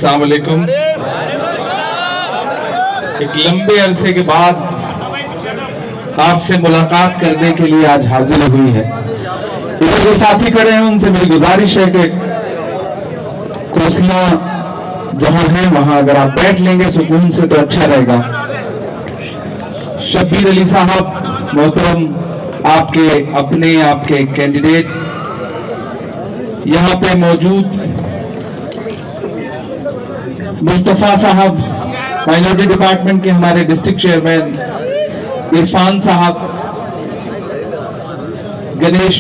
अस्सलाम वालेकुम। एक लंबे अरसे के बाद आपसे मुलाकात करने के लिए आज हाजिर हुई है। इधर जो साथी खड़े हैं उनसे मेरी गुजारिश है कि कुर्सियां जहां हैं वहां अगर आप बैठ लेंगे सुकून से तो अच्छा रहेगा। शब्बीर अली साहब मोहतरम, आपके अपने आपके कैंडिडेट यहां पे मौजूद, मुस्तफा साहब माइनॉरिटी डिपार्टमेंट के हमारे डिस्ट्रिक्ट चेयरमैन, इरफान साहब, गणेश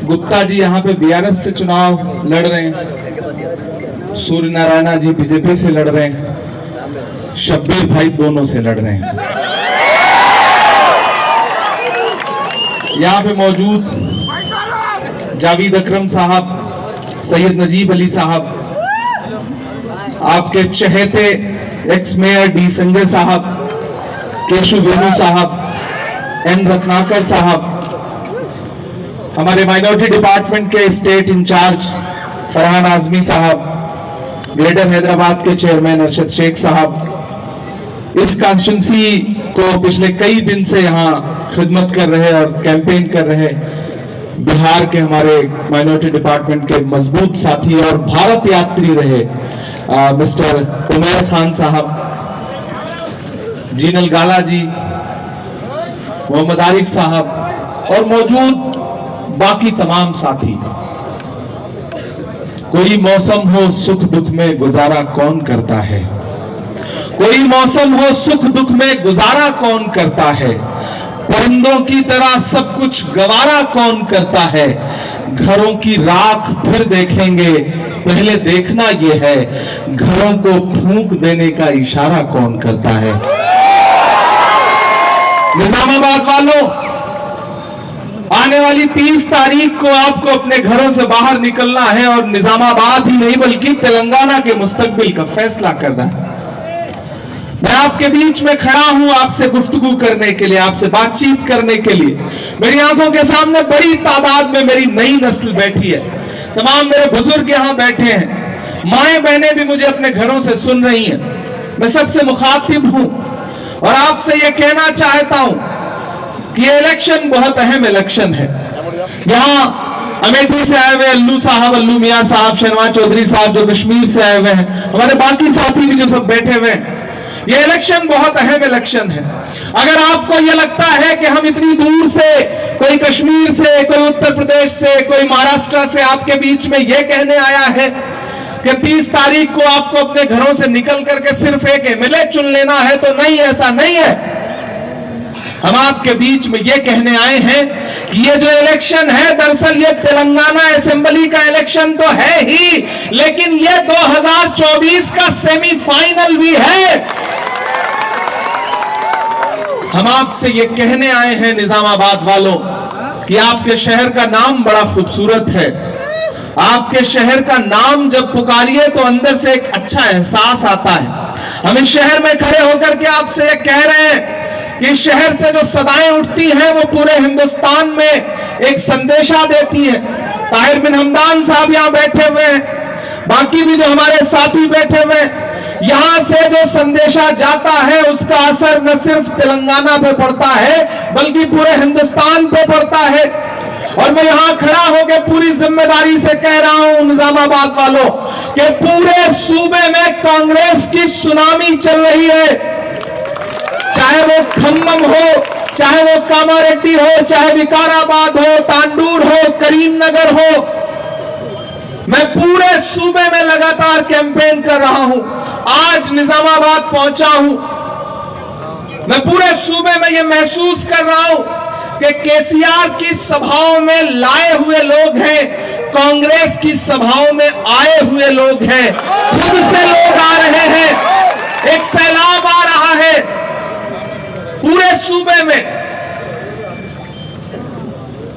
गुप्ता जी यहाँ पे बीआरएस से चुनाव लड़ रहे हैं, सूर्य नारायणा जी बीजेपी से लड़ रहे हैं, शब्बीर भाई दोनों से लड़ रहे हैं। यहाँ पे मौजूद जावेद अकरम साहब, सैयद नजीब अली साहब, आपके चहेते एक्स मेयर डी संजय साहब, केशु वेणु साहब, एन रत्नाकर साहब, हमारे माइनॉरिटी डिपार्टमेंट के स्टेट इंचार्ज फरहान आजमी साहब, ग्रेटर हैदराबाद के चेयरमैन अरशद शेख साहब, इस कॉन्स्टिट्यूंसी को पिछले कई दिन से यहाँ खिदमत कर रहे और कैंपेन कर रहे बिहार के हमारे माइनॉरिटी डिपार्टमेंट के मजबूत साथी और भारत यात्री रहे मिस्टर उमैर खान साहब, जीनल गाला जी, मोहम्मद आरिफ साहब और मौजूद बाकी तमाम साथी। कोई मौसम हो सुख दुख में गुजारा कौन करता है, कोई मौसम हो सुख दुख में गुजारा कौन करता है, परिंदों की तरह सब कुछ गवारा कौन करता है, घरों की राख फिर देखेंगे पहले देखना यह है, घरों को फूंक देने का इशारा कौन करता है। निजामाबाद वालों, आने वाली 30 तारीख को आपको अपने घरों से बाहर निकलना है और निजामाबाद ही नहीं बल्कि तेलंगाना के मुस्तकबिल का फैसला करना है। मैं आपके बीच में खड़ा हूं आपसे गुफ्तगू करने के लिए, आपसे बातचीत करने के लिए। मेरी आंखों के सामने बड़ी तादाद में मेरी नई नस्ल बैठी है, तमाम मेरे बुजुर्ग यहां बैठे हैं, माएं बहनें भी मुझे अपने घरों से सुन रही हैं। मैं सबसे मुखातिब हूं और आपसे यह कहना चाहता हूं कि ये इलेक्शन बहुत अहम इलेक्शन है। यहां अमेठी से आए हुए अल्लू साहब, अल्लू मियां साहब, शहनवाज चौधरी साहब जो कश्मीर से आए हुए हैं, हमारे बाकी साथी भी जो सब बैठे हुए हैं, ये इलेक्शन बहुत अहम इलेक्शन है। अगर आपको यह लगता है कि हम इतनी दूर से, कोई कश्मीर से, कोई उत्तर प्रदेश से, कोई महाराष्ट्र से आपके बीच में यह कहने आया है कि 30 तारीख को आपको अपने घरों से निकल करके सिर्फ एक एमएलए चुन लेना है, तो नहीं, ऐसा नहीं है। हम आपके बीच में यह कहने आए हैं कि ये जो इलेक्शन है दरअसल ये तेलंगाना असेंबली का इलेक्शन तो है ही, लेकिन ये 2024 का सेमीफाइनल भी है। हम आपसे ये कहने आए हैं निजामाबाद वालों कि आपके शहर का नाम बड़ा खूबसूरत है। आपके शहर का नाम जब पुकारिए तो अंदर से एक अच्छा एहसास आता है। हम इस शहर में खड़े होकर के आपसे ये कह रहे हैं कि इस शहर से जो सदाएं उठती हैं वो पूरे हिंदुस्तान में एक संदेशा देती है। ताहिर बिन हमदान साहब यहां बैठे हुए हैं, बाकी भी जो हमारे साथी बैठे हुए हैं, यहां से जो संदेशा जाता है उसका असर न सिर्फ तेलंगाना पे पड़ता है बल्कि पूरे हिंदुस्तान पे पड़ता है। और मैं यहां खड़ा होकर पूरी जिम्मेदारी से कह रहा हूं निजामाबाद वालों कि पूरे सूबे में कांग्रेस की सुनामी चल रही है। चाहे वो खम्मम हो, चाहे वो कामारेड्डी हो, चाहे विकाराबाद हो, तांडूर हो, करीमनगर हो, मैं पूरे सूबे में लगातार कैंपेन कर रहा हूं। आज निजामाबाद पहुंचा हूं, मैं पूरे सूबे में यह महसूस कर रहा हूं कि केसीआर की सभाओं में लाए हुए लोग हैं, कांग्रेस की सभाओं में आए हुए लोग हैं, खुद से लोग आ रहे हैं, एक सैलाब आ रहा है पूरे सूबे में।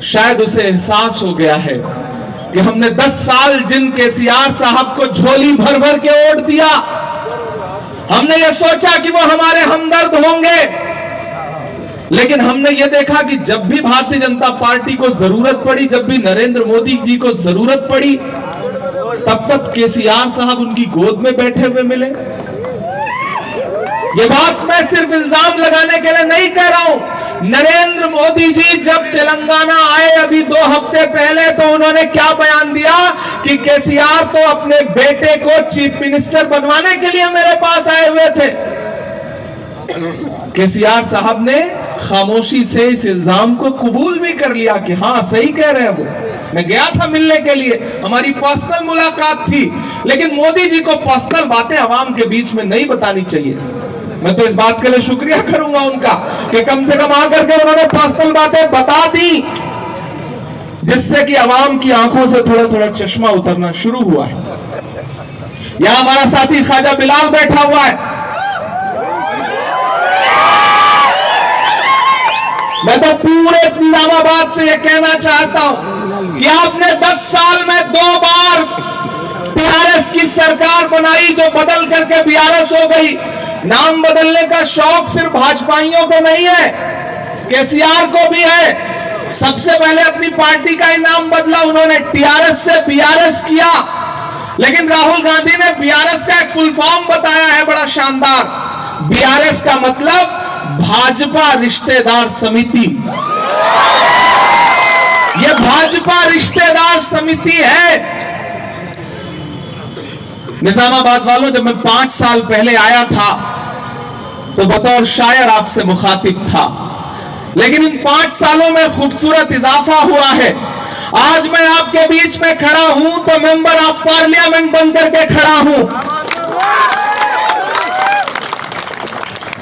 शायद उसे एहसास हो गया है कि हमने 10 साल जिन केसीआर साहब को झोली भर भर के वोट दिया, हमने ये सोचा कि वो हमारे हमदर्द होंगे, लेकिन हमने ये देखा कि जब भी भारतीय जनता पार्टी को जरूरत पड़ी, जब भी नरेंद्र मोदी जी को जरूरत पड़ी, तब तक केसीआर साहब उनकी गोद में बैठे हुए मिले। ये बात मैं सिर्फ इल्जाम लगाने के लिए नहीं कह रहा हूं। नरेंद्र मोदी जी जब तेलंगाना आए अभी 2 हफ्ते पहले, तो उन्होंने क्या बयान दिया कि केसीआर तो अपने बेटे को चीफ मिनिस्टर बनवाने के लिए मेरे पास आए हुए थे। केसीआर साहब ने खामोशी से इस इल्जाम को कबूल भी कर लिया कि हां सही कह रहे हैं वो, मैं गया था मिलने के लिए, हमारी पर्सनल मुलाकात थी। लेकिन मोदी जी को पर्सनल बातें आवाम के बीच में नहीं बतानी चाहिए। मैं तो इस बात के लिए शुक्रिया करूंगा उनका कि कम से कम आकर के उन्होंने पर्सनल बातें बता दी, जिससे कि आवाम की आंखों से थोड़ा थोड़ा चश्मा उतरना शुरू हुआ है। यहां हमारा साथी ख्वाजा बिलाल बैठा हुआ है। मैं तो पूरे निजामाबाद से यह कहना चाहता हूं कि आपने 10 साल में 2 बार टीआरएस की सरकार बनाई, जो बदल करके बीआरएस हो गई। नाम बदलने का शौक सिर्फ भाजपाइयों को नहीं है, केसीआर को भी है। सबसे पहले अपनी पार्टी का ही नाम बदला उन्होंने, टीआरएस से बीआरएस किया। लेकिन राहुल गांधी ने बीआरएस का एक फुल फॉर्म बताया है बड़ा शानदार। बीआरएस का मतलब भाजपा रिश्तेदार समिति। यह भाजपा रिश्तेदार समिति है। निजामाबाद वालों, जब मैं 5 साल पहले आया था तो बतौर शायर आपसे मुखातिब था, लेकिन इन 5 सालों में खूबसूरत इजाफा हुआ है। आज मैं आपके बीच में खड़ा हूं तो मेंबर ऑफ पार्लियामेंट बनकर के खड़ा हूं।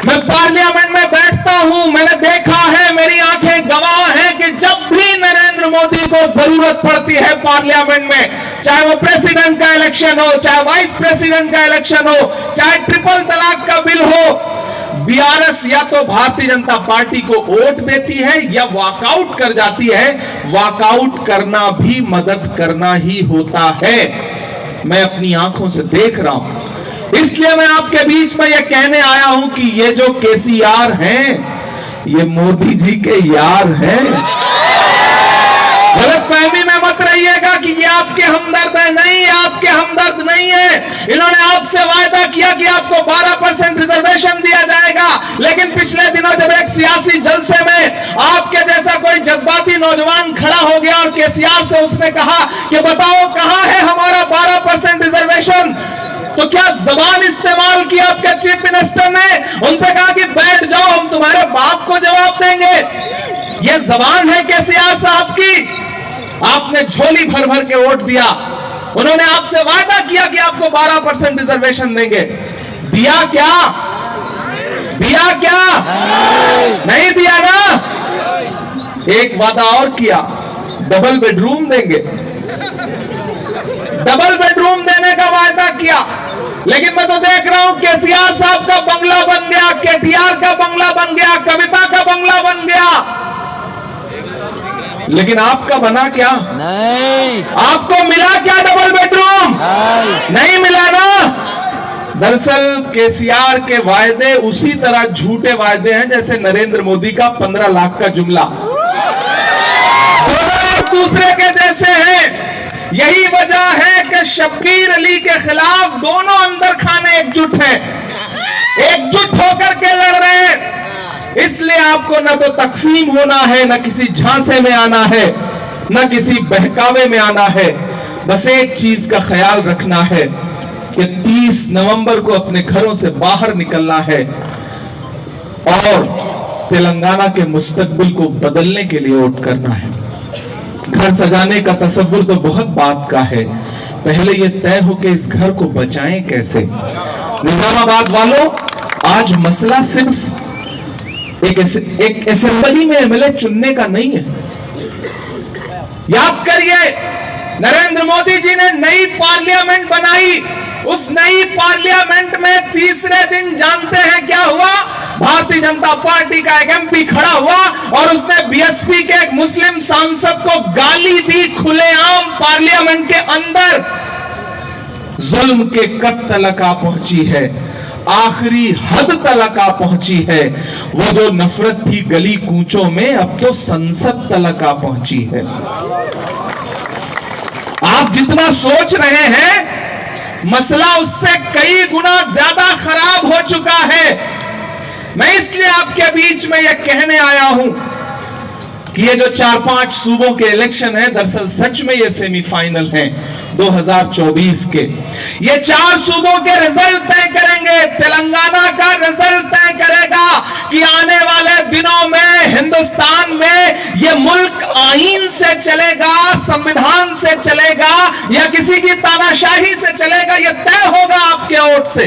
मैं पार्लियामेंट में बैठता हूं, मैंने देखा है, मेरी आंखें गवाह हैं कि जब भी नरेंद्र मोदी को जरूरत पड़ती है पार्लियामेंट में, चाहे वो प्रेसिडेंट का इलेक्शन हो, चाहे वाइस प्रेसिडेंट का इलेक्शन हो, चाहे ट्रिपल तलाक का बिल हो, बीआरएस या तो भारतीय जनता पार्टी को वोट देती है या वॉकआउट कर जाती है। वॉकआउट करना भी मदद करना ही होता है। मैं अपनी आंखों से देख रहा हूं, इसलिए मैं आपके बीच में यह कहने आया हूं कि ये जो केसीआर हैं, ये मोदी जी के यार हैं। गलतफहमी में मत रहिएगा कि ये आपके हमदर्द है। नहीं, आपके हमदर्द नहीं है। इन्होंने आपसे वायदा किया कि आपको 12% रिजर्वेशन दिया जाएगा, लेकिन पिछले दिनों जब एक सियासी जलसे में आपके जैसा कोई जज्बाती नौजवान खड़ा हो गया और केसीआर से उसने कहा कि बताओ कहां है हमारा 12% रिजर्वेशन, तो क्या जबान इस्तेमाल की आपके चीफ मिनिस्टर ने? उनसे कहा कि बैठ जाओ, हम तुम्हारे बाप को जवाब देंगे। यह जबान है केसीआर साहब की। आपने झोली भर भर के वोट दिया। उन्होंने आपसे वादा किया कि आपको 12% रिजर्वेशन देंगे। दिया क्या? दिया क्या? नहीं दिया ना। एक वादा और किया, डबल बेडरूम देंगे। डबल बेडरूम देने का वायदा किया, लेकिन मैं तो देख रहा हूं केसीआर साहब का बंगला बन गया, केटीआर का बंगला बन गया, कविता का बंगला बन गया। लेकिन आपका बना क्या? नहीं। आपको मिला क्या डबल बेडरूम? नहीं मिला ना। दरअसल केसीआर के वायदे उसी तरह झूठे वायदे हैं जैसे नरेंद्र मोदी का 15 लाख का जुमला, एक दूसरे के जैसे हैं। यही वजह है कि शब्बीर अली के खिलाफ दोनों अंदर खाने एकजुट हैं, एकजुट होकर के लड़ रहे हैं। इसलिए आपको न तो तकसीम होना है, न किसी झांसे में आना है, न किसी बहकावे में आना है। बस एक चीज का ख्याल रखना है कि 30 नवंबर को अपने घरों से बाहर निकलना है और तेलंगाना के मुस्तकबिल को बदलने के लिए वोट करना है। घर सजाने का तसव्वुर तो बहुत बात का है, पहले यह तय हो कि इस घर को बचाएं कैसे। निजामाबाद वालों, आज मसला सिर्फ एक असेंबली में एमएलए चुनने का नहीं है। याद करिए, नरेंद्र मोदी जी ने नई पार्लियामेंट बनाई। उस नई पार्लियामेंट में तीसरे दिन जानते हैं क्या हुआ? भारतीय जनता पार्टी का एक एमपी खड़ा हुआ और उसने बीएसपी के एक मुस्लिम सांसद को गाली दी खुलेआम पार्लियामेंट के अंदर। जुल्म के कद तलक आ पहुंची है, आखिरी हद तलक आ पहुंची है। वो जो नफरत थी गली कूचों में, अब तो संसद तलक आ पहुंची है। आप जितना सोच रहे हैं मसला उससे कई गुना ज्यादा खराब हो चुका है। मैं इसलिए आपके बीच में यह कहने आया हूं कि ये जो 4-5 सूबों के इलेक्शन है, दरअसल सच में ये सेमीफाइनल हैं 2024 के। ये 4 सूबों के रिजल्ट तय करेंगे। तेलंगाना का रिजल्ट तय करेगा कि आने वाले दिनों में हिंदुस्तान में ये मुल्क आईन से चलेगा, संविधान से चलेगा या किसी की तानाशाही से चलेगा। ये तय होगा आपके वोट से,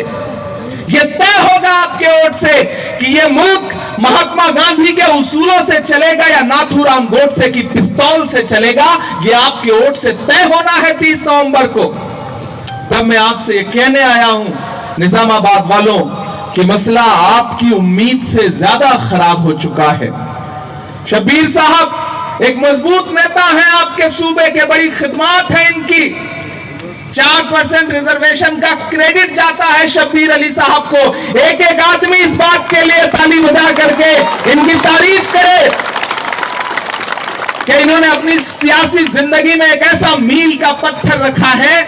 ये तय होगा आपके वोट से कि ये मुल्क महात्मा गांधी के उसूलों से चलेगा या नाथूराम गोडसे की पिस्तौल से चलेगा। ये आपके वोट से तय होना है 30 नवंबर को। तब मैं आपसे ये कहने आया हूं निजामाबाद वालों कि मसला आपकी उम्मीद से ज्यादा खराब हो चुका है। शब्बीर साहब एक मजबूत नेता है आपके सूबे के, बड़ी खिदमत है इनकी। 4% रिजर्वेशन का क्रेडिट जाता है शब्बीर अली साहब को। एक एक आदमी इस बात के लिए ताली बजा करके इनकी तारीफ करे कि इन्होंने अपनी सियासी जिंदगी में एक ऐसा मील का पत्थर रखा है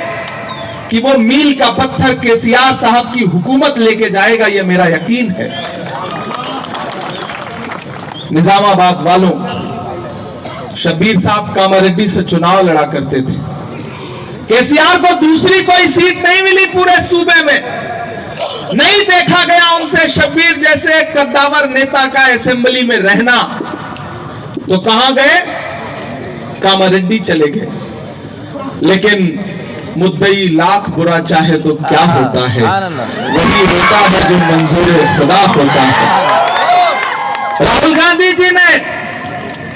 कि वो मील का पत्थर केसीआर साहब की हुकूमत लेके जाएगा, यह मेरा यकीन है। निजामाबाद वालों, शब्बीर साहब कामारेड्डी से चुनाव लड़ा करते थे। केसीआर को दूसरी कोई सीट नहीं मिली पूरे सूबे में, नहीं देखा गया उनसे शब्बीर जैसे कद्दावर नेता का असेंबली में रहना। तो कहां गए? कामारेड्डी चले गए। लेकिन मुद्दई लाख बुरा चाहे तो क्या होता है, वही होता है जो मंजूर खुदा होता है। राहुल गांधी जी ने,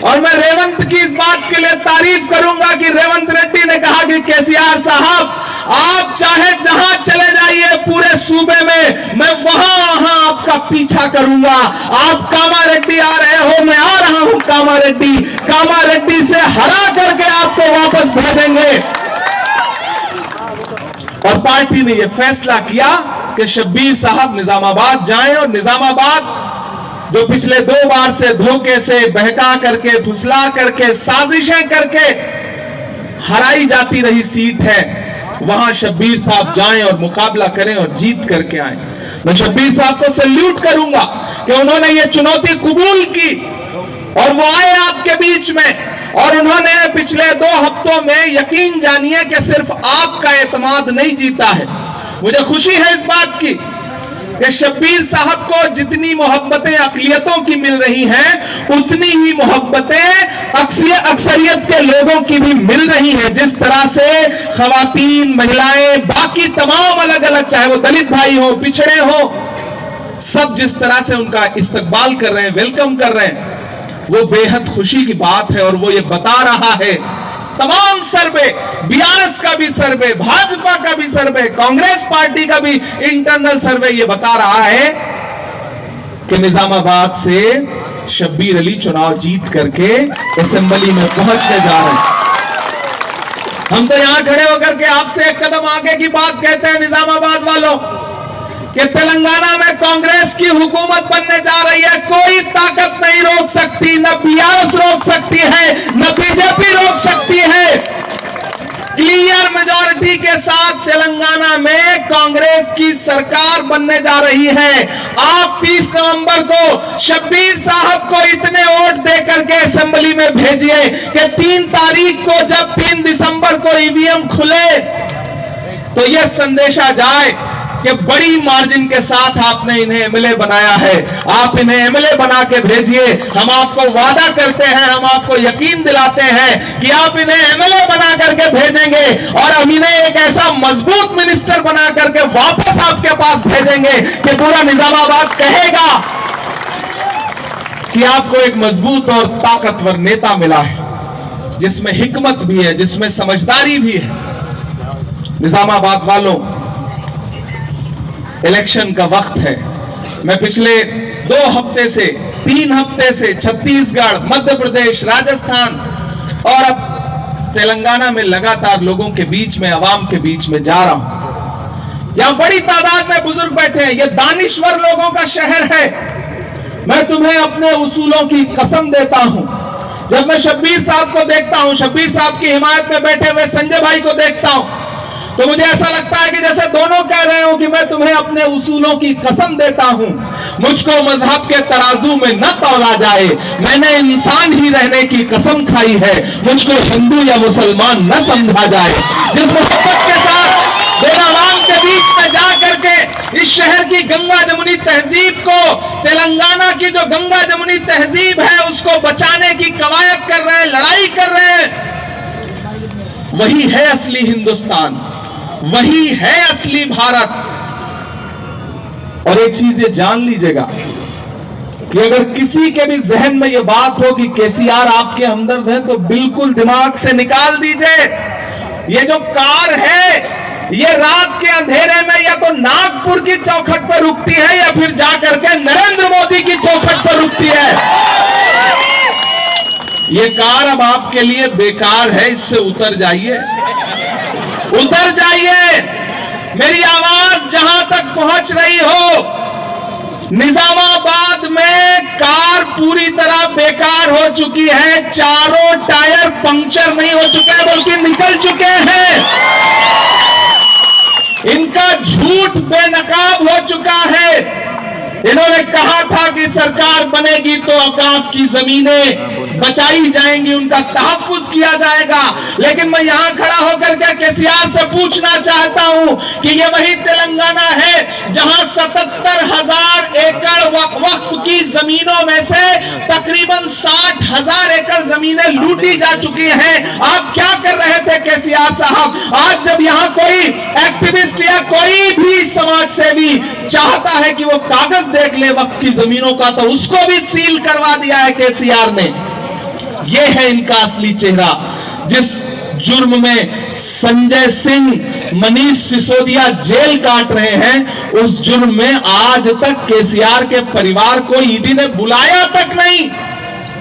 और मैं रेवंत की इस बात के लिए तारीफ करूंगा कि रेवंत रेड्डी ने कहा कि केसीआर साहब आप चाहे जहां चले जाइए पूरे सूबे में, मैं वहां आपका पीछा करूंगा। आप कामारेड्डी आ रहे हो, मैं आ रहा हूं कामारेड्डी। कामारेड्डी से हरा करके आपको वापस भेजेंगे। और पार्टी ने यह फैसला किया कि शब्बीर साहब निजामाबाद जाएं, और निजामाबाद जो पिछले 2 बार से धोखे से, बहका करके, फुसला करके, साजिशें करके हराई जाती रही सीट है, वहां शब्बीर साहब जाएं और मुकाबला करें और जीत करके आए। मैं शब्बीर साहब को सैल्यूट करूंगा कि उन्होंने ये चुनौती कबूल की और वो आए आपके बीच में, और उन्होंने पिछले 2 हफ्तों में यकीन जानिए कि सिर्फ आपका एतमाद नहीं जीता है। मुझे खुशी है इस बात की कि शब्बीर साहब को जितनी मोहब्बतें अकलियतों की मिल रही हैं, उतनी ही मोहब्बतें अक्सरियत के लोगों की भी मिल रही हैं। जिस तरह से खवातीन, महिलाएं, बाकी तमाम अलग अलग, चाहे वो दलित भाई हो, पिछड़े हो, सब जिस तरह से उनका इस्तकबाल कर रहे हैं, वेलकम कर रहे हैं, वो बेहद खुशी की बात है। और वो ये बता रहा है, तमाम सर्वे, बीआरएस का भी सर्वे, भाजपा का भी सर्वे, कांग्रेस पार्टी का भी इंटरनल सर्वे ये बता रहा है कि निजामाबाद से शब्बीर अली चुनाव जीत करके असेंबली में पहुंचने जा रहे हैं। हम तो यहां खड़े होकर के आपसे एक कदम आगे की बात कहते हैं निजामाबाद वालों कि तेलंगाना में कांग्रेस की हुकूमत बनने जा रही है। कोई ताकत नहीं रोक सकती, न बीआरएस रोक सकती है, न बीजेपी रोक सकती है। क्लियर मेजॉरिटी के साथ तेलंगाना में कांग्रेस की सरकार बनने जा रही है। आप 30 नवंबर को शब्बीर साहब को इतने वोट देकर के असेंबली में भेजिए कि 3 तारीख को, जब 3 दिसंबर को ईवीएम खुले, तो यह संदेशा जाए कि बड़ी मार्जिन के साथ आपने इन्हें एमएलए बनाया है। आप इन्हें एमएलए बना के भेजिए। हम आपको वादा करते हैं, हम आपको यकीन दिलाते हैं कि आप इन्हें एमएलए बना करके भेजेंगे और हम इन्हें एक ऐसा मजबूत मिनिस्टर बना करके वापस आपके पास भेजेंगे कि पूरा निजामाबाद कहेगा कि आपको एक मजबूत और ताकतवर नेता मिला है, जिसमें हिकमत भी है, जिसमें समझदारी भी है। निजामाबाद वालों, इलेक्शन का वक्त है। मैं पिछले 2 हफ्ते से, 3 हफ्ते से छत्तीसगढ़, मध्य प्रदेश, राजस्थान और अब तेलंगाना में लगातार लोगों के बीच में, आवाम के बीच में जा रहा हूं। यहां बड़ी तादाद में बुजुर्ग बैठे हैं। यह दानिश्वर लोगों का शहर है। मैं तुम्हें अपने उसूलों की कसम देता हूं, जब मैं शब्बीर साहब को देखता हूं, शब्बीर साहब की हिमायत में बैठे हुए संजय भाई को देखता हूं, तो मुझे ऐसा लगता है कि जैसे दोनों कह रहे हो कि मैं तुम्हें अपने उसूलों की कसम देता हूं, मुझको मजहब के तराजू में न तौला जाए, मैंने इंसान ही रहने की कसम खाई है, मुझको हिंदू या मुसलमान न समझा जाए। जिस मोहब्बत के साथ बेगावान के बीच में जा करके इस शहर की गंगा जमुनी तहजीब को, तेलंगाना की जो गंगा जमुनी तहजीब है उसको बचाने की कवायद कर रहे हैं, लड़ाई कर रहे हैं, वही है असली हिंदुस्तान, वही है असली भारत। और एक चीज ये जान लीजिएगा कि अगर किसी के भी जहन में ये बात हो कि केसीआर आपके हमदर्द हैं, तो बिल्कुल दिमाग से निकाल दीजिए। ये जो कार है ये रात के अंधेरे में या तो नागपुर की चौखट पर रुकती है या फिर जाकर के नरेंद्र मोदी की चौखट पर रुकती है। ये कार अब आपके लिए बेकार है, इससे उतर जाइए, उतर जाइए। मेरी आवाज जहां तक पहुंच रही हो, निजामाबाद में कार पूरी तरह बेकार हो चुकी है, चारों टायर पंक्चर नहीं हो चुके हैं बल्कि निकल चुके हैं। इनका झूठ बेनकाब हो चुका है। इन्होंने कहा था कि सरकार बनेगी तो औकाफ की जमीनें बचाई जाएंगी, उनका तहफ्फुज किया जाएगा। लेकिन मैं यहां खड़ा होकर के केसीआर से पूछना चाहता हूं कि ये वही तेलंगाना है जहां 77,000 एकड़ वक्फ की जमीनों में से तकरीबन 60,000 एकड़ जमीनें लूटी जा चुकी हैं। आप क्या कर रहे थे केसीआर साहब? आज जब यहां कोई एक्टिविस्ट या कोई भी समाज सेवी चाहता है कि वो कागज देख ले वक्फ की जमीनों का, तो उसको भी सील करवा दिया है केसीआर ने। ये है इनका असली चेहरा। जिस जुर्म में संजय सिंह, मनीष सिसोदिया जेल काट रहे हैं, उस जुर्म में आज तक केसीआर के परिवार को ईडी ने बुलाया तक नहीं।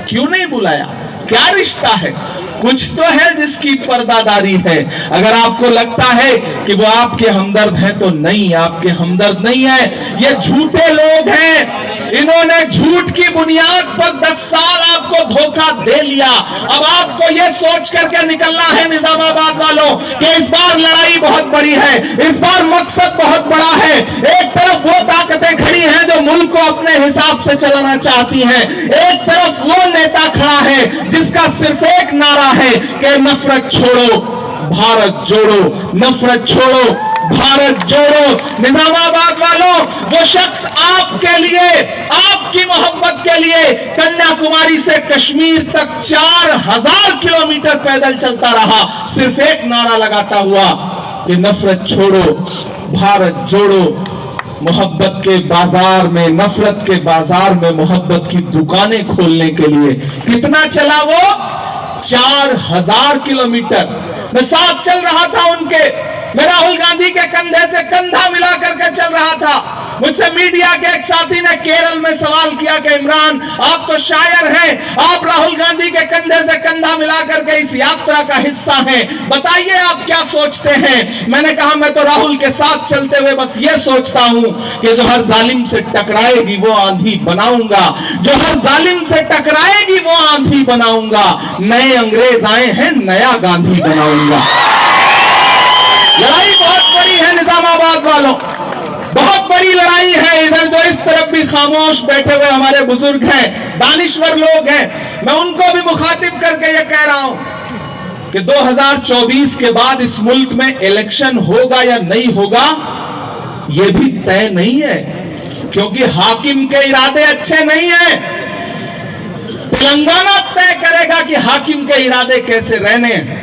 क्यों नहीं बुलाया? क्या रिश्ता है? कुछ तो है जिसकी पर्दादारी है। अगर आपको लगता है कि वो आपके हमदर्द हैं, तो नहीं, आपके हमदर्द नहीं है। ये झूठे लोग हैं। इन्होंने झूठ की बुनियाद पर 10 साल आपको धोखा दे लिया। अब आपको ये सोच करके निकलना है निजामाबाद वालों कि इस बार लड़ाई बहुत बड़ी है, इस बार मकसद बहुत बड़ा है। एक तरफ वो ताकतें खड़ी हैं जो मुल्क को अपने हिसाब से चलाना चाहती हैं, एक तरफ वो नेता खड़ा है जिसका सिर्फ एक नारा है कि नफरत छोड़ो भारत जोड़ो, नफरत छोड़ो भारत जोड़ो। निजामाबाद वालों, वो शख्स आपके लिए, आपकी मोहब्बत के लिए कन्याकुमारी से कश्मीर तक 4000 किलोमीटर पैदल चलता रहा, सिर्फ एक नारा लगाता हुआ कि नफरत छोड़ो भारत जोड़ो। मोहब्बत के बाजार में, नफरत के बाजार में मोहब्बत की दुकानें खोलने के लिए कितना चला वो? 4000 किलोमीटर। मैं साथ चल रहा था उनके, मैं राहुल गांधी के कंधे से कंधा मिला करके चल रहा था। मुझसे मीडिया के एक साथी ने केरल में सवाल किया कि इमरान, आप तो शायर हैं, आप राहुल गांधी के कंधे से कंधा मिला करके इस यात्रा का हिस्सा हैं, बताइए आप क्या सोचते हैं? मैंने कहा मैं तो राहुल के साथ चलते हुए बस ये सोचता हूं कि जो हर जालिम से टकराएगी वो आंधी बनाऊंगा, जो हर जालिम से टकराएगी वो आंधी बनाऊंगा। नए अंग्रेज आए हैं, नया गांधी बनाऊंगा। लड़ाई बहुत बड़ी है निजामाबाद वालों, बहुत बड़ी लड़ाई है। इधर जो इस तरफ भी खामोश बैठे हुए हमारे बुजुर्ग हैं, दानिश्वर लोग हैं, मैं उनको भी मुखातिब करके ये कह रहा हूं कि 2024 के बाद इस मुल्क में इलेक्शन होगा या नहीं होगा ये भी तय नहीं है, क्योंकि हाकिम के इरादे अच्छे नहीं है। तेलंगाना तय करेगा कि हाकिम के इरादे कैसे रहने हैं।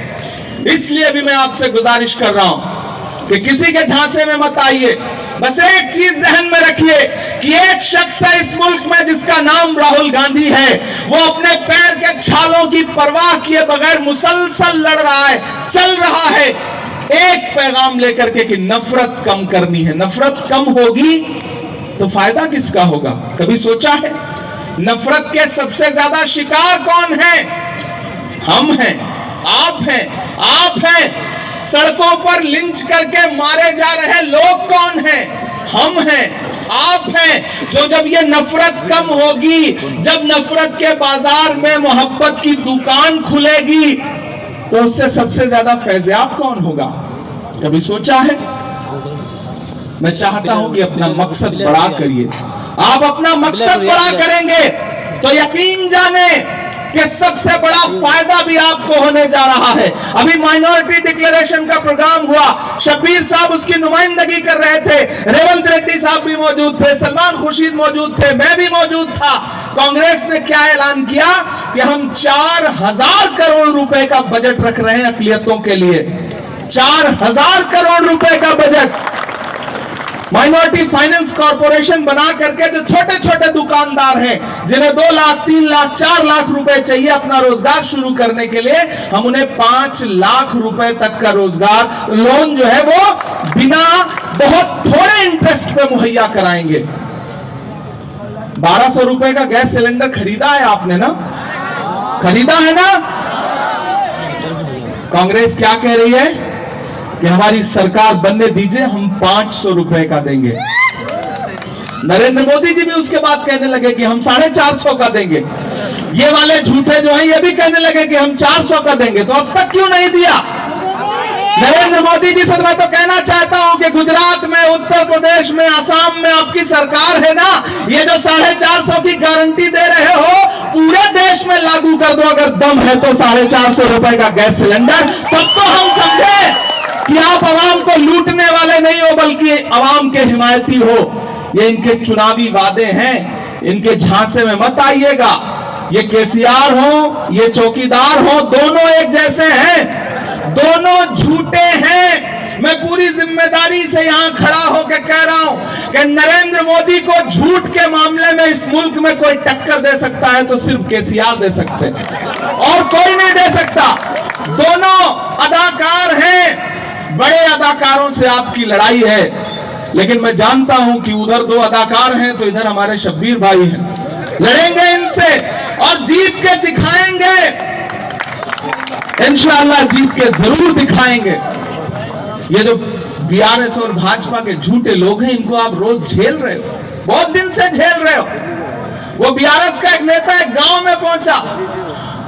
इसलिए भी मैं आपसे गुजारिश कर रहा हूं कि किसी के झांसे में मत आइए। बस एक चीज जहन में रखिए कि एक शख्स है इस मुल्क में जिसका नाम राहुल गांधी है, वो अपने पैर के छालों की परवाह किए बगैर मुसलसल लड़ रहा है, चल रहा है, एक पैगाम लेकर के कि नफरत कम करनी है। नफरत कम होगी तो फायदा किसका होगा? कभी सोचा है? नफरत के सबसे ज्यादा शिकार कौन है? हम हैं, आप हैं, आप हैं। सड़कों पर लिंच करके मारे जा रहे लोग कौन हैं? हम हैं। आप हैं जो जब ये नफरत कम होगी, जब नफरत के बाजार में मोहब्बत की दुकान खुलेगी, तो उससे सबसे ज्यादा फैज़याब कौन होगा? कभी सोचा है? मैं चाहता हूं कि अपना मकसद बड़ा करिए। आप अपना मकसद बड़ा करेंगे तो यकीन जाने कि सबसे बड़ा फायदा भी आपको होने जा रहा है। अभी माइनॉरिटी डिक्लेरेशन का प्रोग्राम हुआ, शब्बीर साहब उसकी नुमाइंदगी कर रहे थे, रेवंत रेड्डी साहब भी मौजूद थे, सलमान खुर्शीद मौजूद थे, मैं भी मौजूद था। कांग्रेस ने क्या ऐलान किया कि हम 4000 करोड़ रुपए का बजट रख रहे हैं अक़लियतों के लिए। 4000 करोड़ रुपए का बजट माइनॉरिटी फाइनेंस कॉर्पोरेशन बना करके जो छोटे छोटे दुकानदार हैं, जिन्हें 2 लाख 3 लाख 4 लाख रुपए चाहिए अपना रोजगार शुरू करने के लिए, हम उन्हें 5 लाख रुपए तक का रोजगार लोन जो है वो बिना बहुत थोड़े इंटरेस्ट पे मुहैया कराएंगे। 1200 रुपए का गैस सिलेंडर खरीदा है आपने ना? खरीदा है ना? कांग्रेस क्या कह रही है कि हमारी सरकार बनने दीजिए, हम 500 रुपए का देंगे। नरेंद्र मोदी जी भी उसके बाद कहने लगे कि हम 450 का देंगे। ये वाले झूठे जो हैं ये भी कहने लगे कि हम 400 का देंगे। तो अब तक क्यों नहीं दिया? नरेंद्र मोदी जी से मैं तो कहना चाहता हूं कि गुजरात में, उत्तर प्रदेश में, असम में आपकी सरकार है ना, ये जो 450 की गारंटी दे रहे हो पूरे देश में लागू कर दो। अगर दम है तो 450 रुपए का गैस सिलेंडर, तब तो हम समझे कि आप आवाम को लूटने वाले नहीं हो बल्कि आवाम के हिमायती हो। ये इनके चुनावी वादे हैं, इनके झांसे में मत आइएगा। ये केसीआर हो, ये चौकीदार हो, दोनों एक जैसे हैं, दोनों झूठे हैं। मैं पूरी जिम्मेदारी से यहां खड़ा होकर कह रहा हूं कि नरेंद्र मोदी को झूठ के मामले में इस मुल्क में कोई टक्कर दे सकता है तो सिर्फ केसीआर दे सकते हैं और कोई नहीं दे सकता। दोनों अदाकार हैं, बड़े अदाकारों से आपकी लड़ाई है, लेकिन मैं जानता हूं कि उधर 2 अदाकार हैं तो इधर हमारे शब्बीर भाई हैं। लड़ेंगे इनसे और जीत के दिखाएंगे, इंशाअल्लाह जीत के जरूर दिखाएंगे। ये जो बीआरएस और भाजपा के झूठे लोग हैं, इनको आप रोज झेल रहे हो, बहुत दिन से झेल रहे हो। वो बीआरएस का एक नेता एक गांव में पहुंचा,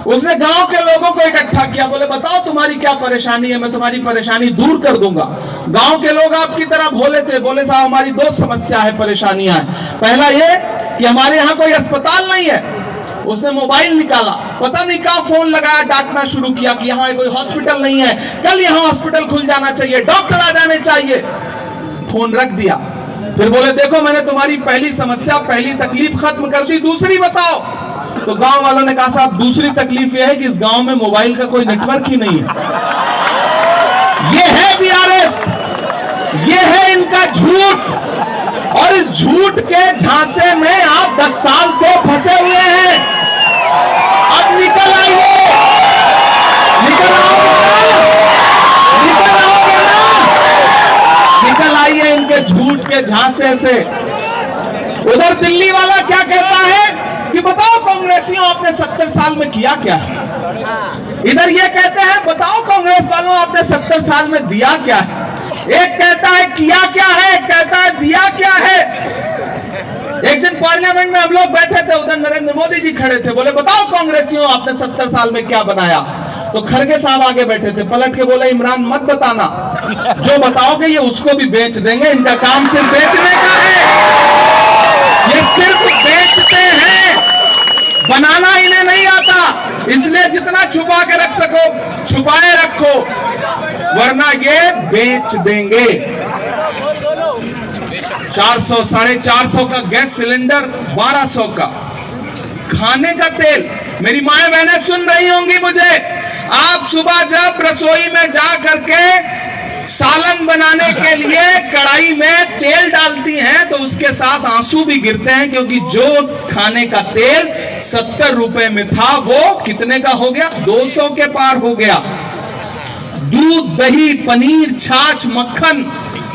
उसने गांव के लोगों को इकट्ठा किया, बोले बताओ तुम्हारी क्या परेशानी है, मैं तुम्हारी परेशानी दूर कर दूंगा। गांव के लोग आपकी तरह भोले थे, बोले साहब हमारी 2 समस्या है, परेशानियां हैं। पहला ये कि हमारे यहां कोई अस्पताल नहीं है। उसने मोबाइल निकाला, पता नहीं कहां फोन लगाया, डांटना शुरू किया कि यहां कोई हॉस्पिटल नहीं है, कल यहां हॉस्पिटल खुल जाना चाहिए, डॉक्टर आ जाने चाहिए। फोन रख दिया। फिर बोले देखो मैंने तुम्हारी पहली समस्या, पहली तकलीफ खत्म कर दी, दूसरी बताओ। तो गांव वालों ने कहा साहब दूसरी तकलीफ यह है कि इस गांव में मोबाइल का कोई नेटवर्क ही नहीं है। ये है बीआरएस, ये है इनका झूठ, और इस झूठ के झांसे में आप 10 साल से फंसे हुए हैं। अब निकल आइए, निकल आओगे ना, निकल आओगे ना, निकल आइए इनके झूठ के झांसे से। उधर दिल्ली वाला क्या कहता है कि बताओ कांग्रेसियों आपने 70 साल में किया क्या है। इधर ये कहते हैं बताओ कांग्रेस वालों आपने 70 साल में दिया क्या है। एक कहता है किया क्या है, एक कहता है दिया क्या है। एक दिन पार्लियामेंट में हम लोग बैठे थे, उधर नरेंद्र मोदी जी खड़े थे, बोले बताओ कांग्रेसियों आपने 70 साल में क्या बनाया। तो खड़गे साहब आगे बैठे थे, पलट के बोले इमरान मत बताना, जो बताओगे ये उसको भी बेच देंगे, इनका काम सिर्फ बेचने का है, ये सिर्फ बेचते हैं, बनाना इन्हें नहीं आता। इसलिए जितना छुपा के रख सको छुपाए रखो, वरना ये बेच देंगे। 400 450 का गैस सिलेंडर, 1200 का खाने का तेल। मेरी माएं बहनें सुन रही होंगी मुझे, आप सुबह जब रसोई में जा करके सालन बनाने के लिए कढ़ाई में तेल डालती हैं तो उसके साथ आंसू भी गिरते हैं, क्योंकि जो खाने का तेल 70 रुपए में था वो कितने का हो गया, 200 के पार हो गया। दूध, दही, पनीर, छाछ, मक्खन,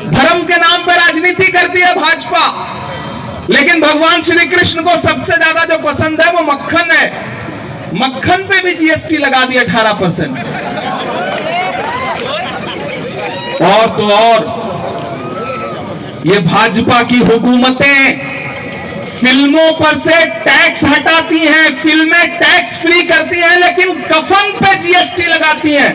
धर्म के नाम पर राजनीति करती है भाजपा, लेकिन भगवान श्री कृष्ण को सबसे ज्यादा जो पसंद है वो मक्खन है। मक्खन पे भी जीएसटी लगा दिया 18%। और तो और ये भाजपा की हुकूमतें फिल्मों पर से टैक्स हटाती हैं, फिल्में टैक्स फ्री करती हैं, लेकिन कफन पे जीएसटी लगाती हैं।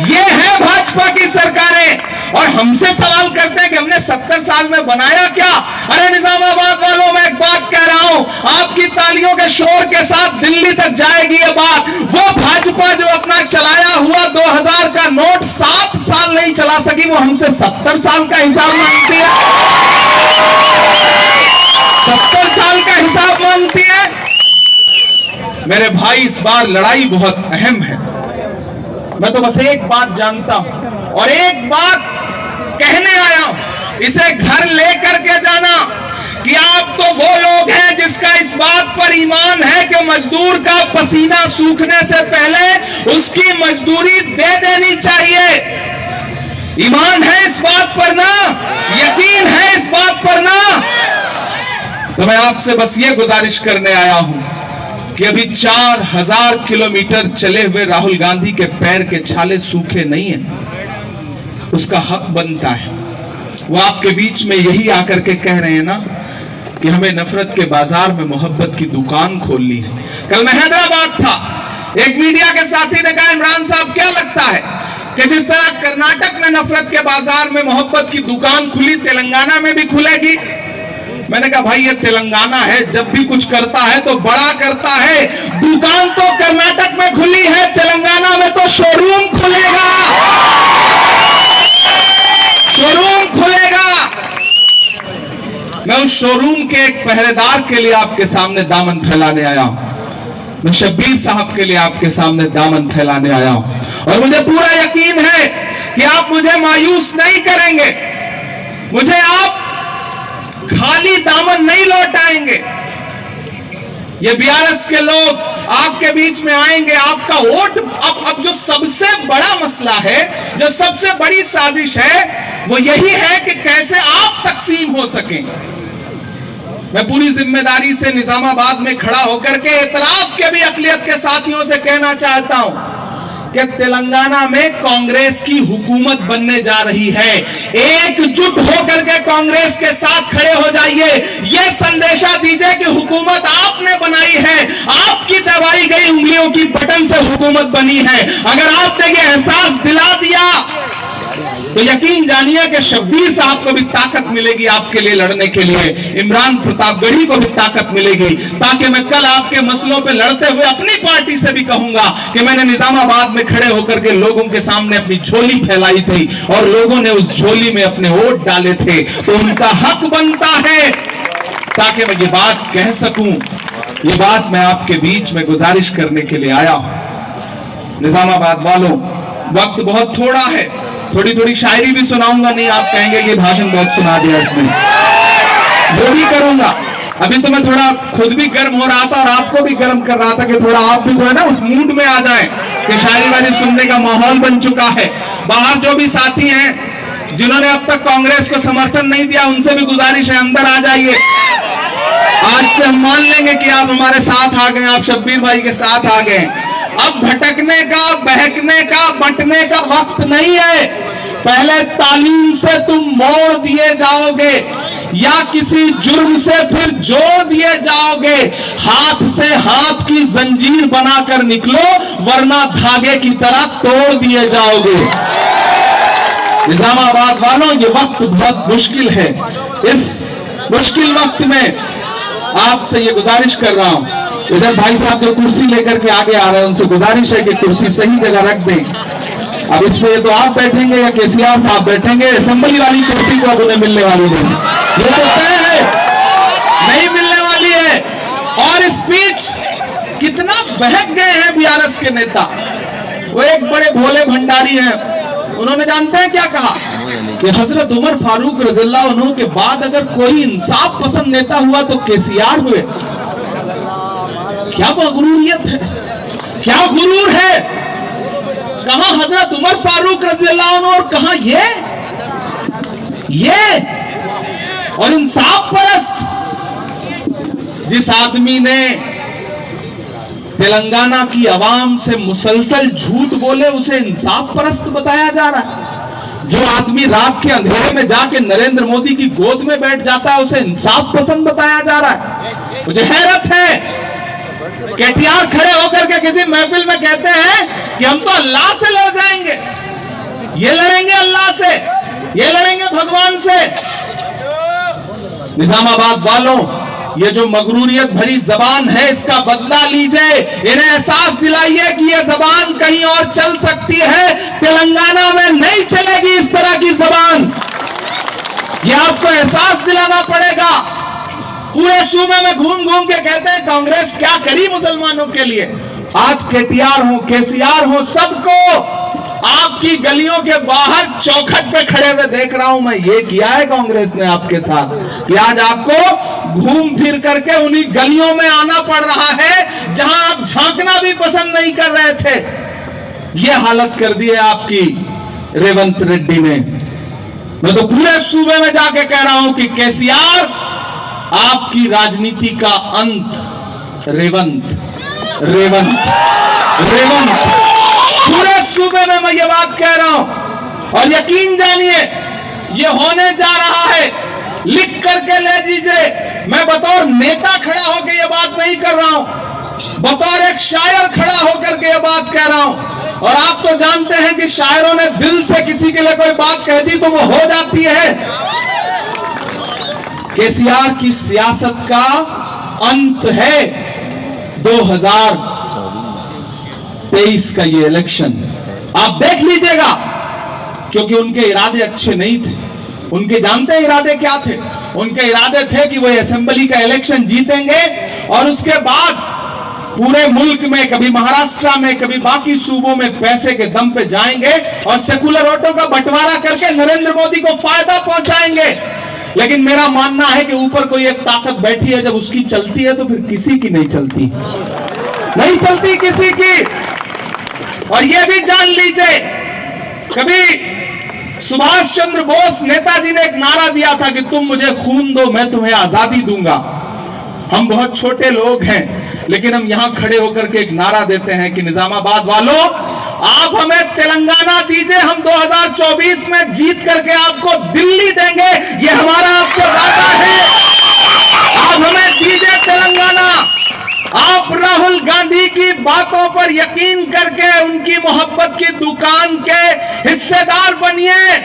ये है भाजपा की सरकारें। और हमसे सवाल करते हैं कि हमने 70 साल में बनाया क्या। अरे निजामाबाद वालों, मैं एक बात कह रहा हूं, आपकी तालियों के शोर के साथ दिल्ली तक जाएगी ये बात। वो भाजपा जो अपना चलाया हुआ 2000 का नोट 7 साल नहीं चला सकी, वो हमसे 70 साल का हिसाब मांगती है। 70 साल का हिसाब मांगती है। मेरे भाई, इस बार लड़ाई बहुत अहम है। मैं तो बस एक बात जानता हूं और एक बात कहने आया हूं, इसे घर लेकर के जाना कि आप तो वो लोग हैं जिसका इस बात पर ईमान है कि मजदूर का पसीना सूखने से पहले उसकी मजदूरी दे देनी चाहिए। ईमान है इस बात पर ना, यकीन है इस बात पर ना। तो मैं आपसे बस ये गुजारिश करने आया हूं कि अभी 4000 किलोमीटर चले हुए राहुल गांधी के पैर के छाले सूखे नहीं हैं। उसका हक बनता है। वो आपके बीच में यही आकर के कह रहे हैं ना कि हमें नफरत के बाजार में मोहब्बत की दुकान खोलनी है। कल मैं हैदराबाद था, एक मीडिया के साथी ने कहा, इमरान साहब क्या लगता है कि जिस तरह कर्नाटक में नफरत के बाजार में मोहब्बत की दुकान खुली, तेलंगाना में भी खुलेगी? मैंने कहा भाई, ये तेलंगाना है, जब भी कुछ करता है तो बड़ा करता है। दुकान तो कर्नाटक में खुली है, तेलंगाना में तो शोरूम खुलेगा, शोरूम खुलेगा। मैं उस शोरूम के एक पहरेदार के लिए आपके सामने दामन फैलाने आया हूं। मैं शब्बीर साहब के लिए आपके सामने दामन फैलाने आया हूं और मुझे पूरा यकीन है कि आप मुझे मायूस नहीं करेंगे, मुझे आप खाली दामन नहीं लौटाएंगे। ये बीआरएस के लोग आपके बीच में आएंगे, आपका वोट। अब जो सबसे बड़ा मसला है, जो सबसे बड़ी साजिश है, वो यही है कि कैसे आप तकसीम हो सकें। मैं पूरी जिम्मेदारी से निजामाबाद में खड़ा होकर के एतराफ के भी अकलियत के साथियों से कहना चाहता हूं कि तेलंगाना में कांग्रेस की हुकूमत बनने जा रही है। एकजुट होकर के कांग्रेस के साथ खड़े हो जाइए। यह संदेशा दीजिए कि हुकूमत आपने बनाई है, आपकी दबाई गई उंगलियों की बटन से हुकूमत बनी है। अगर आपने ये एहसास दिला दिया तो यकीन जानिए कि शब्बीर साहब को भी ताकत मिलेगी आपके लिए लड़ने के लिए, इमरान प्रतापगढ़ी को भी ताकत मिलेगी, ताकि मैं कल आपके मसलों पे लड़ते हुए अपनी पार्टी से भी कहूंगा कि मैंने निजामाबाद में खड़े होकर के लोगों के सामने अपनी झोली फैलाई थी और लोगों ने उस झोली में अपने वोट डाले थे। तो उनका हक बनता है ताकि मैं ये बात कह सकूं। ये बात मैं आपके बीच में गुजारिश करने के लिए आया हूं। निजामाबाद वालों, वक्त बहुत थोड़ा है, थोड़ी थोड़ी शायरी भी सुनाऊंगा, नहीं आप कहेंगे कि भाषण बहुत सुना दिया इसने, वो भी करूंगा। अभी तो मैं थोड़ा खुद भी गर्म हो रहा था और आपको भी गर्म कर रहा था कि थोड़ा आप भी जो है ना उस मूड में आ जाएं कि शायरी वारी सुनने का माहौल बन चुका है। बाहर जो भी साथी हैं जिन्होंने अब तक कांग्रेस को समर्थन नहीं दिया, उनसे भी गुजारिश है अंदर आ जाइए। आज से हम मान लेंगे कि आप हमारे साथ आ गए, आप शब्बीर भाई के साथ आ गए। अब भटकने का, बहकने का, बंटने का वक्त नहीं है। पहले तालीम से तुम मोड़ दिए जाओगे या किसी जुर्म से फिर जोड़ दिए जाओगे। हाथ से हाथ की जंजीर बनाकर निकलो, वरना धागे की तरह तोड़ दिए जाओगे। निजामाबाद वालों, ये वक्त बहुत मुश्किल है। इस मुश्किल वक्त में आपसे ये गुजारिश कर रहा हूं, इधर भाई साहब जो कुर्सी लेकर के आगे आ रहे हैं, उनसे गुजारिश है कि कुर्सी सही जगह रख दें। अब इसमें ये तो आप बैठेंगे या केसीआर साहब बैठेंगे, असेंबली वाली कुर्सी तो अब उन्हें मिलने वाली नहीं, ये तो तय है, नहीं मिलने वाली है। और स्पीच कितना बहक गए हैं बीआरएस के नेता। वो एक बड़े भोले भंडारी हैं, उन्होंने जानते हैं क्या कहा कि हजरत उमर फारूक रज़ियल्लाहु अन्हु के बाद अगर कोई इंसाफ पसंद नेता हुआ तो केसीआर हुए। क्या मगरूरियत है, क्या गुरूर है। कहां हजरत उमर फारूक रज़ियल्लाहु अन्हु और कहां ये और इंसाफ परस्त। जिस आदमी ने तेलंगाना की आवाम से मुसलसल झूठ बोले, उसे इंसाफ परस्त बताया जा रहा है। जो आदमी रात के अंधेरे में जाके नरेंद्र मोदी की गोद में बैठ जाता है उसे इंसाफ पसंद बताया जा रहा है। मुझे हैरत है। केटीआर खड़े होकर के किसी महफिल में कहते हैं कि हम तो अल्लाह से लड़ जाएंगे, ये लड़ेंगे अल्लाह से, ये लड़ेंगे भगवान से। निजामाबाद वालों, ये जो मगरूरियत भरी जबान है इसका बदला लीजिए। इन्हें एहसास दिलाइए कि ये जबान कहीं और चल सकती है, तेलंगाना में नहीं चलेगी इस तरह की जबान। ये आपको एहसास दिलाना पड़ेगा। पूरे सूबे में घूम घूम के कहते हैं कांग्रेस क्या करी मुसलमानों के लिए। आज केटीआर हो, केसीआर हो, सबको आपकी गलियों के बाहर चौखट पे खड़े हुए देख रहा हूं मैं। ये किया है कांग्रेस ने आपके साथ कि आज आपको घूम फिर करके उन्हीं गलियों में आना पड़ रहा है जहां आप झांकना भी पसंद नहीं कर रहे थे। ये हालत कर दी है आपकी रेवंत रेड्डी ने। मैं तो पूरे सूबे में जाके कह रहा हूं कि केसीआर आपकी राजनीति का अंत। रेवंत रेवंत रेवंत पूरे सूबे में मैं ये बात कह रहा हूं और यकीन जानिए ये होने जा रहा है। लिख करके ले दीजिए। मैं बतौर नेता खड़ा होकर ये बात नहीं कर रहा हूं, बतौर एक शायर खड़ा होकर के ये बात कह रहा हूं। और आप तो जानते हैं कि शायरों ने दिल से किसी के लिए कोई बात कह दी तो वो हो जाती है। केसीआर की सियासत का अंत है 2023 का ये इलेक्शन। आप देख लीजिएगा, क्योंकि उनके इरादे अच्छे नहीं थे। उनके जानते हैं इरादे क्या थे? उनके इरादे थे कि वो असेंबली का इलेक्शन जीतेंगे और उसके बाद पूरे मुल्क में, कभी महाराष्ट्र में, कभी बाकी सूबों में पैसे के दम पे जाएंगे और सेकुलर वोटों का बंटवारा करके नरेंद्र मोदी को फायदा पहुंचाएंगे। लेकिन मेरा मानना है कि ऊपर कोई एक ताकत बैठी है, जब उसकी चलती है तो फिर किसी की नहीं चलती, नहीं चलती किसी की। और यह भी जान लीजिए, कभी सुभाष चंद्र बोस नेताजी ने एक नारा दिया था कि तुम मुझे खून दो मैं तुम्हें आजादी दूंगा। हम बहुत छोटे लोग हैं लेकिन हम यहां खड़े होकर के एक नारा देते हैं कि निजामाबाद वालों, आप हमें तेलंगाना दीजिए, हम 2024 में जीत करके आपको दिल्ली देंगे, ये हमारा आपसे वादा है। आप हमें दीजिए तेलंगाना। आप राहुल गांधी की बातों पर यकीन करके उनकी मोहब्बत की दुकान के हिस्सेदार बनिए।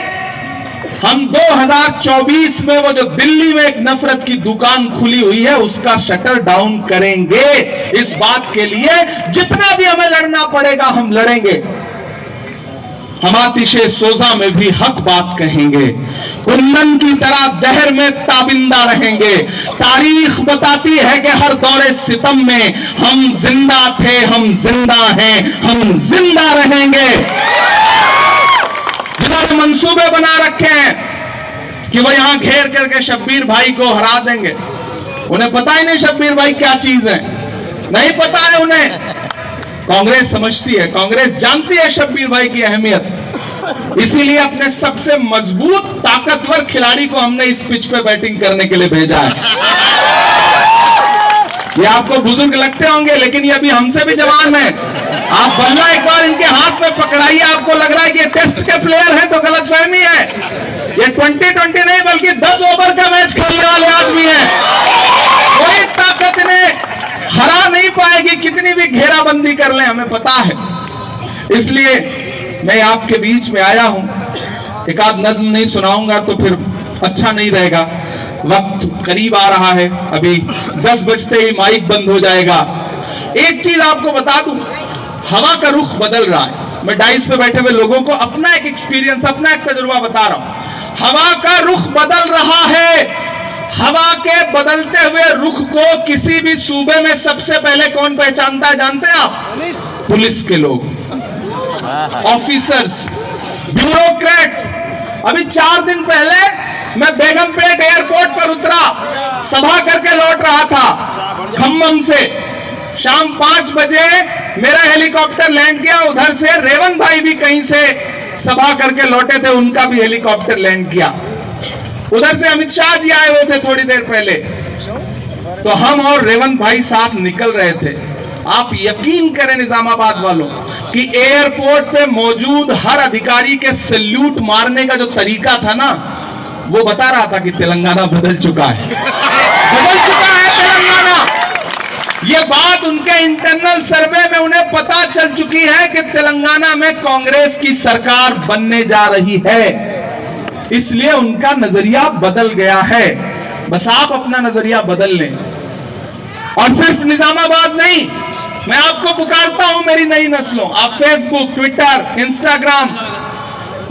हम 2024 में वो जो दिल्ली में एक नफरत की दुकान खुली हुई है उसका शटर डाउन करेंगे। इस बात के लिए जितना भी हमें लड़ना पड़ेगा हम लड़ेंगे। हम आतिशे सोजा में भी हक बात कहेंगे, कुंदन की तरह दहर में ताबिंदा रहेंगे। तारीख बताती है कि हर दौरे सितम में हम जिंदा थे, हम जिंदा हैं, हम जिंदा रहेंगे। जिन्होंने मंसूबे बना रखे हैं कि वो यहां घेर करके शब्बीर भाई को हरा देंगे, उन्हें पता ही नहीं शब्बीर भाई क्या चीज है, नहीं पता है उन्हें। कांग्रेस समझती है, कांग्रेस जानती है शब्बीर भाई की अहमियत, इसीलिए अपने सबसे मजबूत ताकतवर खिलाड़ी को हमने इस पिच पे बैटिंग करने के लिए भेजा है। ये आपको बुजुर्ग लगते होंगे लेकिन ये अभी हमसे भी जवान है। आप बल्ला एक बार इनके हाथ में पकड़ाइए, आपको लग रहा है कि ये टेस्ट के प्लेयर हैं तो गलतफहमी है। ये 20-20 नहीं बल्कि 10 ओवर का मैच खेलने वाले आदमी हैं। कोई ताकत इन्हें हरा नहीं पाएगी, कितनी भी घेराबंदी कर लें, हमें पता है। इसलिए मैं आपके बीच में आया हूं। एक आध नज्म नहीं सुनाऊंगा तो फिर अच्छा नहीं रहेगा। वक्त करीब आ रहा है, अभी 10 बजते ही माइक बंद हो जाएगा। एक चीज आपको बता दूं, हवा का रुख बदल रहा है। मैं डाइस पे बैठे हुए लोगों को अपना एक एक्सपीरियंस, अपना एक तजुर्बा बता रहा हूं। हवा का रुख बदल रहा है। हवा के बदलते हुए रुख को किसी भी सूबे में सबसे पहले कौन पहचानता है जानते हैं आप? पुलिस के लोग, ऑफिसर्स, ब्यूरोक्रेट्स। अभी 4 दिन पहले मैं बेगमपेट एयरपोर्ट पर उतरा, सभा करके लौट रहा था खम्मम से। शाम 5 बजे मेरा हेलीकॉप्टर लैंड किया। उधर से रेवंत भाई भी कहीं से सभा करके लौटे थे, उनका भी हेलीकॉप्टर लैंड किया। उधर से अमित शाह जी आए हुए थे थोड़ी देर पहले, तो हम और रेवंत भाई साथ निकल रहे थे। आप यकीन करें निजामाबाद वालों, कि एयरपोर्ट पे मौजूद हर अधिकारी के सैल्यूट मारने का जो तरीका था ना, वो बता रहा था कि तेलंगाना बदल चुका है, बदल चुका है तेलंगाना। ये बात उनके इंटरनल सर्वे में उन्हें पता चल चुकी है कि तेलंगाना में कांग्रेस की सरकार बनने जा रही है, इसलिए उनका नजरिया बदल गया है। बस आप अपना नजरिया बदल लें। और सिर्फ निजामाबाद नहीं, मैं आपको पुकारता हूं मेरी नई नस्लों, आप फेसबुक, ट्विटर, इंस्टाग्राम,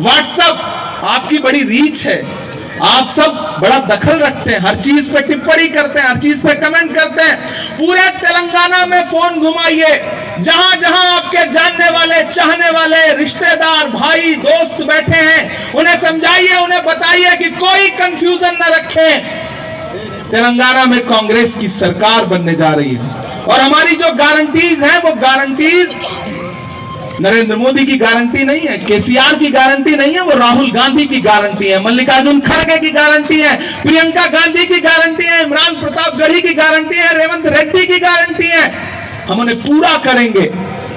व्हाट्सएप, आपकी बड़ी रीच है, आप सब बड़ा दखल रखते हैं, हर चीज पे टिप्पणी करते हैं, हर चीज पे कमेंट करते हैं। पूरे तेलंगाना में फोन घुमाइए, जहां जहां आपके जानने वाले, चाहने वाले, रिश्तेदार, भाई, दोस्त बैठे हैं, उन्हें समझाइए, उन्हें बताइए कि कोई कंफ्यूजन न रखें। तेलंगाना में कांग्रेस की सरकार बनने जा रही है और हमारी जो गारंटीज हैं, वो गारंटीज नरेंद्र मोदी की गारंटी नहीं है, केसीआर की गारंटी नहीं है, वो राहुल गांधी की गारंटी है, मल्लिकार्जुन खड़गे की गारंटी है, प्रियंका गांधी की गारंटी है, इमरान प्रतापगढ़ी की गारंटी है, रेवंत रेड्डी की गारंटी है। हम उन्हें पूरा करेंगे।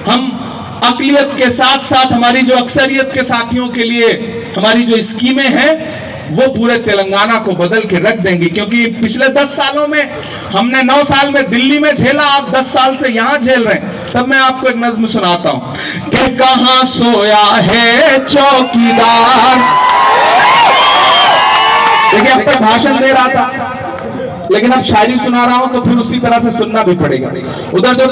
हम अकलियत के साथ साथ हमारी जो अक्सरियत के साथियों के लिए हमारी जो स्कीमें हैं, वो पूरे तेलंगाना को बदल के रख देंगे। क्योंकि पिछले 10 सालों में हमने 9 साल में दिल्ली में झेला, आप 10 साल से यहां झेल रहे हैं। तब मैं आपको एक नज्म सुनाता हूं कि कहां सोया है चौकीदार। देखिए, अब तक भाषण दे रहा था, लेकिन अब शायरी सुना रहा हूं तो फिर उसी तरह से सुनना भी पड़ेगा। उधर जो